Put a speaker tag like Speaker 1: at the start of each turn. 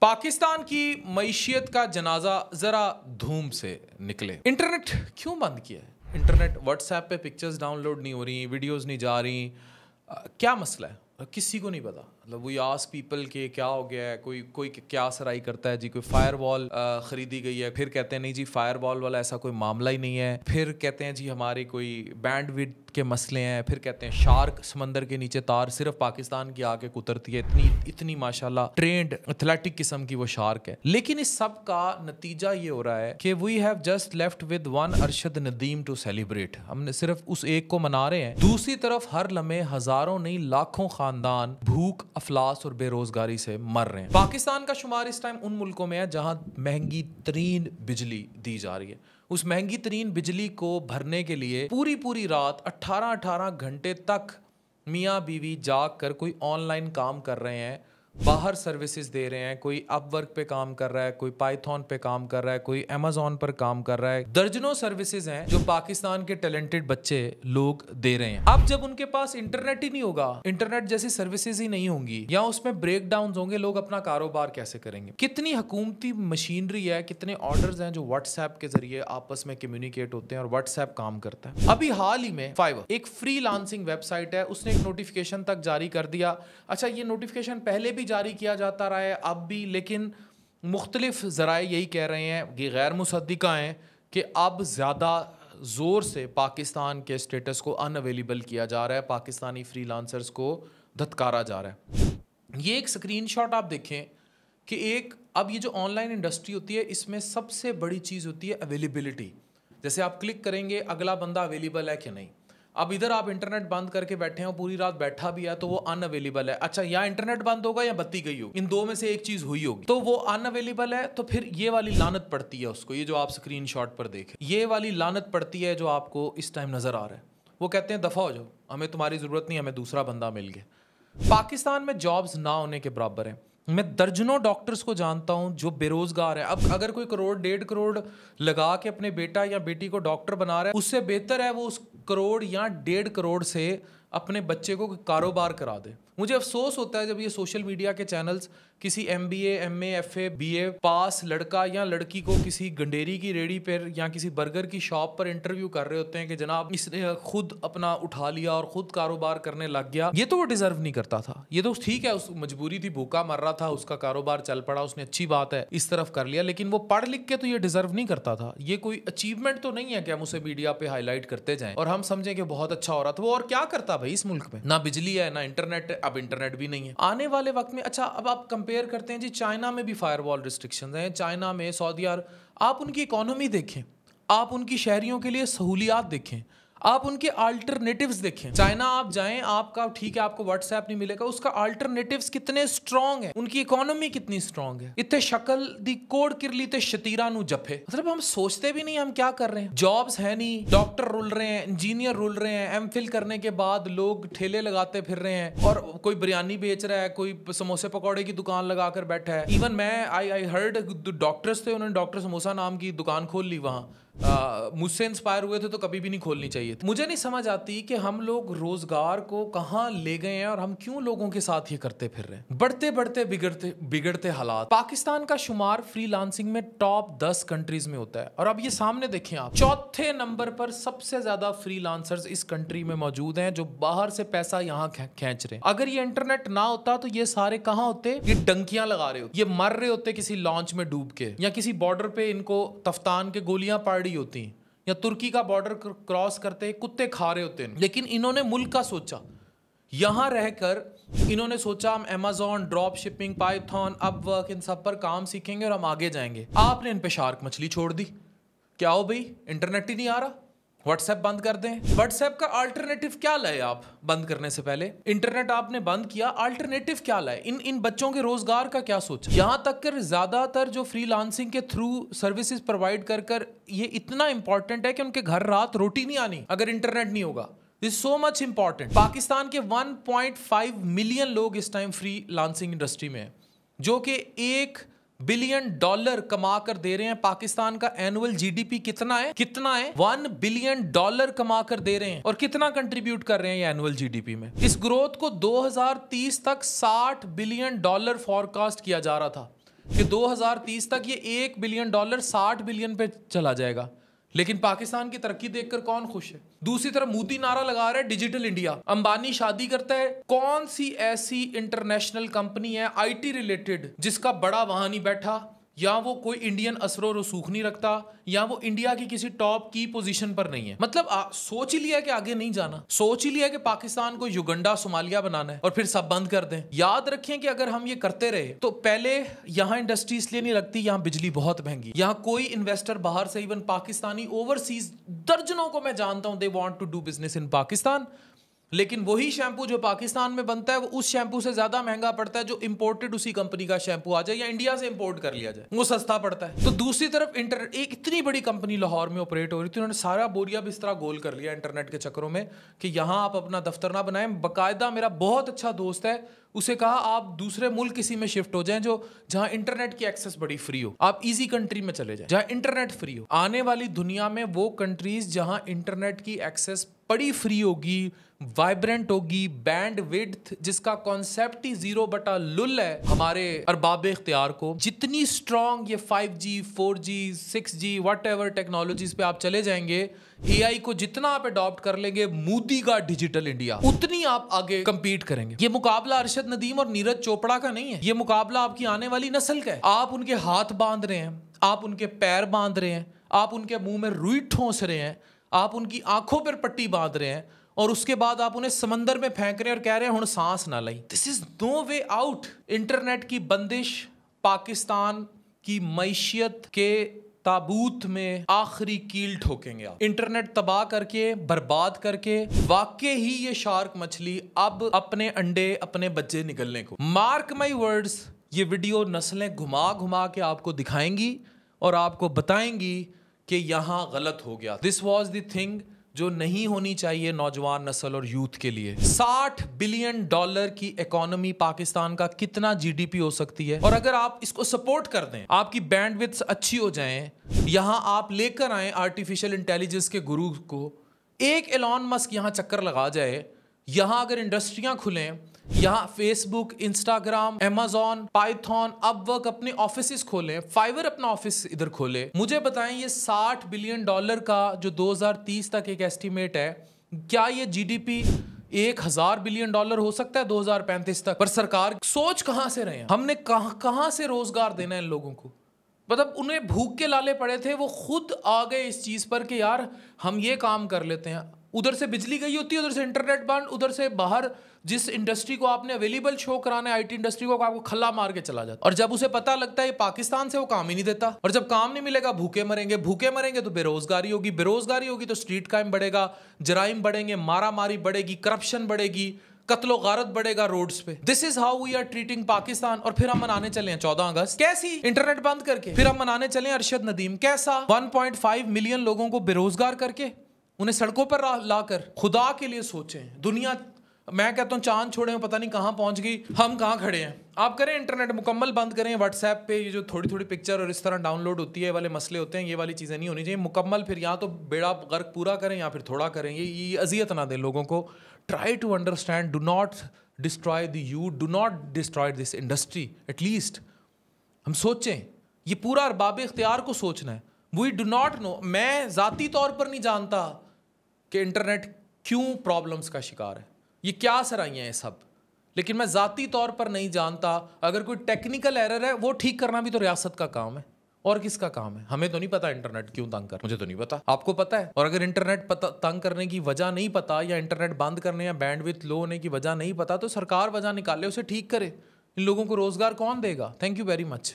Speaker 1: पाकिस्तान की मईशियत का जनाजा जरा धूम से निकले। इंटरनेट क्यों बंद किया है? इंटरनेट व्हाट्सएप पे पिक्चर्स डाउनलोड नहीं हो रही, वीडियोस नहीं जा रही, क्या मसला है? किसी को नहीं पता। मतलब वो आस्क पीपल के क्या हो गया है, कोई क्या सराई करता है जी, कोई फायरवॉल खरीदी गई है, फिर कहते हैं नहीं जी फायरवॉल वाला ऐसा कोई मामला ही नहीं है, फिर कहते हैं जी हमारे कोई बैंडविड्थ के मसले हैं, फिर कहते हैं शार्क समंदर के नीचे तार सिर्फ पाकिस्तान की आके कुतरती है, इतनी माशाल्लाह ट्रेंड एथलेटिक किस्म की वो शार्क है। लेकिन इस सब का नतीजा ये हो रहा है कि we have just left with one Arshad Nadeem to celebrate. हमने सिर्फ उस एक को मना रहे हैं, दूसरी तरफ हर लम्हे हजारों नहीं लाखों खानदान भूख, अफलास और बेरोजगारी से मर रहे हैं। पाकिस्तान का शुमार इस टाइम उन मुल्कों में है जहां महंगी तरीन बिजली दी जा रही है। उस महंगी तरीन बिजली को भरने के लिए पूरी पूरी रात 18-18 घंटे तक मियाँ बीवी जाग कर कोई ऑनलाइन काम कर रहे हैं, बाहर सर्विसेज दे रहे हैं। कोई अपवर्क पे काम कर रहा है, कोई पाइथन पे काम कर रहा है, कोई अमेजोन पर काम कर रहा है। दर्जनों सर्विसेज हैं जो पाकिस्तान के टैलेंटेड बच्चे लोग दे रहे हैं। अब जब उनके पास इंटरनेट ही नहीं होगा, इंटरनेट जैसी सर्विसेज ही नहीं होंगी या उसमें ब्रेक डाउन होंगे, लोग अपना कारोबार कैसे करेंगे? कितनी हुकूमती मशीनरी है, कितने ऑर्डर्स हैं जो व्हाट्सएप के जरिए आपस में कम्युनिकेट होते हैं और व्हाट्सएप काम करता है। अभी हाल ही में फाइवर एक फ्री लांसिंग वेबसाइट है, उसने एक नोटिफिकेशन तक जारी कर दिया। अच्छा, ये नोटिफिकेशन पहले भी जारी किया जाता रहा है, अब भी, लेकिन मुख्तलिफ ज़राए यही कह रहे हैं कि गैर मुसद्दिका हैं कि अब ज़्यादा ज़ोर से पाकिस्तान के स्टेटस को अनअवेलेबल किया जा रहा है, पाकिस्तानी फ्रीलांसर्स को धत्कारा जा रहा है। ये एक स्क्रीनशॉट आप देखें कि अब ये जो ऑनलाइन इंडस्ट्री होती है, इसमें सबसे बड़ी चीज़ होती है अवेलेबिलिटी। जैसे आप क्लिक करेंगे, अगला बंदा अवेलेबल है कि नहीं। अब इधर आप इंटरनेट बंद करके बैठे हो, पूरी रात बैठा भी है तो वो अनअवेलेबल है। अच्छा, या इंटरनेट बंद होगा या बत्ती गई होगी, इन दो में से एक चीज हुई होगी, तो वो अनअवेलेबल है। तो फिर ये वाली लानत पड़ती है उसको, ये जो आप स्क्रीनशॉट पर देखें, ये वाली लानत पड़ती है जो आपको इस टाइम नजर आ रहा है। वो कहते हैं दफा हो जाओ, हमें तुम्हारी जरूरत नहीं, हमें दूसरा बंदा मिल गया। पाकिस्तान में जॉब्स ना होने के बराबर है। मैं दर्जनों डॉक्टर्स को जानता हूं जो बेरोजगार है। अब अगर कोई करोड़ 1.5 करोड़ लगा के अपने बेटा या बेटी को डॉक्टर बना रहा है, उससे बेहतर है वो उस करोड़ या 1.5 करोड़ से अपने बच्चे को कारोबार करा दे। मुझे अफसोस होता है जब ये सोशल मीडिया के चैनल्स किसी MBA, MA, FA, BA पास लड़का या लड़की को किसी गंडेरी की रेडी पर या किसी बर्गर की शॉप पर इंटरव्यू कर रहे होते हैं कि जनाब इसने खुद अपना उठा लिया और खुद कारोबार करने लग गया। ये तो वो डिजर्व नहीं करता था। ये तो ठीक है, उस मजबूरी थी, भूखा मर रहा था, उसका कारोबार चल पड़ा, उसने अच्छी बात है इस तरफ कर लिया, लेकिन वो पढ़ लिख के तो ये डिजर्व नहीं करता था। ये कोई अचीवमेंट तो नहीं है कि हम उसे मीडिया पे हाईलाइट करते जाएं और हम समझें कि बहुत अच्छा हो रहा था। वो और क्या करता भाई इस मुल्क में? ना बिजली है, ना इंटरनेट है। अब इंटरनेट भी नहीं है आने वाले वक्त में। अच्छा, अब आप कंपेयर करते हैं जी, चाइना में भी फायरवॉल रिस्ट्रिक्शंस हैं, चाइना में, सऊदी अरब। आप उनकी इकोनॉमी देखें, आप उनकी शहरियों के लिए सहूलियात देखें, आप उनके अल्टरनेटिव्स देखें। चाइना आप जाएं, आपका ठीक है आपको व्हाट्सएप नहीं मिलेगा, उसका अल्टरनेटिव्स कितने स्ट्रॉन्ग है, उनकी इकोनॉमी कितनी स्ट्रॉन्ग है। इतने शक्ल दी कोड़ किरली ते शतीरा नु जफे। मतलब हम सोचते भी नहीं हम क्या कर रहे हैं। जॉब्स है नहीं, डॉक्टर रुल रहे हैं, इंजीनियर रुल रहे हैं, MPhil करने के बाद लोग ठेले लगाते फिर रहे हैं और कोई बिरयानी बेच रहा है, कोई समोसे पकौड़े की दुकान लगाकर बैठा है। इवन मैं आई हर्ड डॉक्टर्स थे, उन्होंने डॉक्टर समोसा नाम की दुकान खोल ली वहां। मुझसे इंस्पायर हुए थे तो कभी भी नहीं खोलनी चाहिए थी। मुझे नहीं समझ आती कि हम लोग रोजगार को कहां ले गए हैं और हम क्यों लोगों के साथ ये करते फिर रहे हैं। बढ़ते बढ़ते बिगड़ते हालात। पाकिस्तान का शुमार फ्रीलांसिंग में टॉप 10 कंट्रीज में होता है और अब ये सामने देखें आप, चौथे नंबर पर सबसे ज्यादा फ्रीलांसर्स इस कंट्री में मौजूद हैं जो बाहर से पैसा यहाँ खींच रहे हैं। अगर ये इंटरनेट ना होता तो ये सारे कहाँ होते? ये डंकियां लगा रहे होते, ये मर रहे होते किसी लॉन्च में डूब के, या किसी बॉर्डर पे इनको तफ्तान के गोलियां होती हैं, या तुर्की का बॉर्डर क्रॉस करते कुत्ते खा रहे होते हैं। लेकिन इन्होंने मुल्क का सोचा, यहां रहकर इन्होंने सोचा हम Amazon, drop shipping, Python, Upwork, इन सब पर काम सीखेंगे और हम आगे जाएंगे। आपने इन पे शार्क मछली छोड़ दी। क्या हो भाई, इंटरनेट ही नहीं आ रहा, व्हाट्सएप बंद कर दें। व्हाट्सएप का अल्टरनेटिव क्या लाए आप? बंद करने से पहले इंटरनेट आपने बंद किया, अल्टरनेटिव क्या लाए? इन बच्चों के रोजगार का क्या सोचा? यहां तक कर ज्यादातर जो फ्रीलांसिंग के थ्रू सर्विसेज प्रोवाइड कर ये इतना इंपॉर्टेंट है कि उनके घर रात रोटी नहीं आनी अगर इंटरनेट नहीं होगा। This so much important. Pakistan के 1.5 मिलियन लोग इस टाइम फ्रीलांसिंग इंडस्ट्री में है, जो कि $1 बिलियन कमा कर दे रहे हैं। पाकिस्तान का एनुअल GDP कितना है? 1 बिलियन डॉलर कमा कर दे रहे हैं। और कितना कंट्रीब्यूट कर रहे हैं ये एनुअल GDP में? इस ग्रोथ को 2030 तक $60 बिलियन फॉरकास्ट किया जा रहा था। कि 2030 तक ये $1 बिलियन 60 बिलियन पे चला जाएगा। लेकिन पाकिस्तान की तरक्की देखकर कौन खुश है? दूसरी तरफ मोदी नारा लगा रहा है डिजिटल इंडिया। अंबानी शादी करता है, कौन सी ऐसी इंटरनेशनल कंपनी है आईटी रिलेटेड जिसका बड़ा वहां नहीं बैठा, या वो कोई इंडियन असरो रसूख नहीं रखता, या वो इंडिया की किसी टॉप की पोजीशन पर नहीं है। मतलब सोच ही लिया कि आगे नहीं जाना, सोच ही लिया कि पाकिस्तान को युगंडा सोमालिया बनाना है और फिर सब बंद कर दें। याद रखें कि अगर हम ये करते रहे तो पहले यहाँ इंडस्ट्री इसलिए नहीं लगती, यहाँ बिजली बहुत महंगी, यहाँ कोई इन्वेस्टर बाहर से, इवन पाकिस्तानी ओवरसीज दर्जनों को मैं जानता हूं, they want to do business in Pakistan, लेकिन वही शैम्पू जो पाकिस्तान में बनता है वो उस शैम्पू से ज्यादा महंगा पड़ता है जो इंपोर्टेड उसी कंपनी का शैम्पू आ जाए या इंडिया से इंपोर्ट कर लिया जाए, वो सस्ता पड़ता है। तो दूसरी तरफ इंटरनेट, एक इतनी बड़ी कंपनी लाहौर में ऑपरेट हो रही थी, उन्होंने सारा बोरिया बिस्तरा गोल कर लिया इंटरनेट के चक्करों में कि यहाँ आप अपना दफ्तर ना बनाएं। बाकायदा मेरा बहुत अच्छा दोस्त है, उसे कहा आप दूसरे मुल्क किसी में शिफ्ट हो जाएं जो जहां इंटरनेट की एक्सेस बड़ी फ्री हो, आप इजी कंट्री में चले जाएं जहां इंटरनेट फ्री हो। आने वाली दुनिया में वो कंट्रीज जहां इंटरनेट की एक्सेस बड़ी फ्री होगी, वाइब्रेंट होगी, बैंड विड्थ जिसका कॉन्सेप्ट ही 0/लुल है, हमारे अरबाब इख्तियार को जितनी स्ट्रॉन्ग ये 5G 4G 6G whatever technologies पे आप चले जाएंगे, AI को जितना आप अडॉप्ट कर लेंगे, मोदी का डिजिटल इंडिया, उतनी आप आगे कंपीट करेंगे। ये मुकाबला अरशद नदीम और नीरज चोपड़ा का नहीं है, ये मुकाबला आपकी आने वाली नस्ल का है। आप उनके हाथ बांध रहे हैं, आप उनके पैर बांध रहे हैं, आप उनके मुंह में रुई ठोंस रहे हैं, आप उनकी आंखों पर पट्टी बांध रहे हैं और उसके बाद आप उन्हें समंदर में फेंक रहे हैं और कह रहे हैं हुण सांस ना लाई। This is no way out. Internet की बंदिश पाकिस्तान की मैशियत के ताबूत में आखिरी कील ठोकेंगे आप। इंटरनेट तबाह करके, बर्बाद करके, वाकई ही ये शार्क मछली अब अपने अंडे, अपने बच्चे निकलने को, मार्क माई वर्ड्स, ये वीडियो नस्लें घुमा घुमा के आपको दिखाएंगी और आपको बताएंगी कि यहां गलत हो गया। दिस वॉज द थिंग जो नहीं होनी चाहिए नौजवान नस्ल और यूथ के लिए। $60 बिलियन की इकोनॉमी पाकिस्तान का कितना GDP हो सकती है, और अगर आप इसको सपोर्ट कर दें, आपकी बैंडविड्थ अच्छी हो जाए, यहां आप लेकर आए आर्टिफिशियल इंटेलिजेंस के गुरु को, एक एलॉन मस्क यहां चक्कर लगा जाए, यहां अगर इंडस्ट्रियां खुलें, यहाँ Facebook, Instagram, Amazon, Python, Upwork अपने ऑफिसेस खोलें, फाइवर अपना ऑफिस इधर खोले, मुझे बताएं ये $60 बिलियन का जो 2030 तक एक एस्टीमेट है, क्या ये GDP $1000 बिलियन हो सकता है 2035 तक? पर सरकार सोच कहां से रहे हैं, हमने कहां से रोजगार देना है इन लोगों को? मतलब उन्हें भूख के लाले पड़े थे, वो खुद आ गए इस चीज पर कि यार हम ये काम कर लेते हैं। उधर से बिजली गई होती है, उधर से इंटरनेट बंद, उधर से बाहर जिस इंडस्ट्री को आपने अवेलेबल शो कराना है, आईटी इंडस्ट्री को, आपको खल्ला मार के चला जाता है। और जब उसे पता लगता है पाकिस्तान से वो काम ही नहीं देता, और जब काम नहीं मिलेगा भूखे मरेंगे, भूखे मरेंगे तो बेरोजगारी होगी, बेरोजगारी होगी तो स्ट्रीट क्राइम बढ़ेगा, जराइम बढ़ेंगे, मारा मारी बढ़ेगी, करप्शन बढ़ेगी, कत्लो गारत बढ़ेगा रोड्स पे। This is how we are treating Pakistan. और फिर हम मनाने चले हैं 14 अगस्त कैसी, इंटरनेट बंद करके। फिर हम मनाने चले हैं अरशद नदीम कैसा, 1.5 मिलियन लोगों को बेरोजगार करके, उन्हें सड़कों पर लाकर। खुदा के लिए सोचें, दुनिया, मैं कहता हूँ चांद छोड़े पता नहीं कहाँ पहुंच गई, हम कहाँ खड़े हैं। आप करें इंटरनेट मुकम्मल बंद करें, व्हाट्सएप पे ये जो थोड़ी थोड़ी पिक्चर और इस तरह डाउनलोड होती है, ये वाले मसले होते हैं, ये वाली चीज़ें नहीं होनी चाहिए मुकम्मल। फिर या तो बेड़ा गर्क पूरा करें या फिर थोड़ा करें, ये अजियत ना दें लोगों को। Try to understand, do not destroy the youth, do not destroy this industry. At least हम सोचें, ये पूरा अरबाब इख्तियार को सोचना है। वी डू नॉट नो, मैं ज़ाती तौर पर नहीं जानता कि इंटरनेट क्यों प्रॉब्लम्स का शिकार है, ये क्या सराइयाँ हैं सब, लेकिन मैं ज़ाती तौर पर नहीं जानता। अगर कोई टेक्निकल एरर है वो ठीक करना भी तो रियासत का काम है, और किसका काम है? हमें तो नहीं पता इंटरनेट क्यों तंग कर, मुझे तो नहीं पता, आपको पता है? और अगर इंटरनेट तंग करने की वजह नहीं पता, या इंटरनेट बंद करने या बैंडविड्थ लो होने की वजह नहीं पता, तो सरकार वजह निकाले, उसे ठीक करे। इन लोगों को रोजगार कौन देगा? Thank you very much.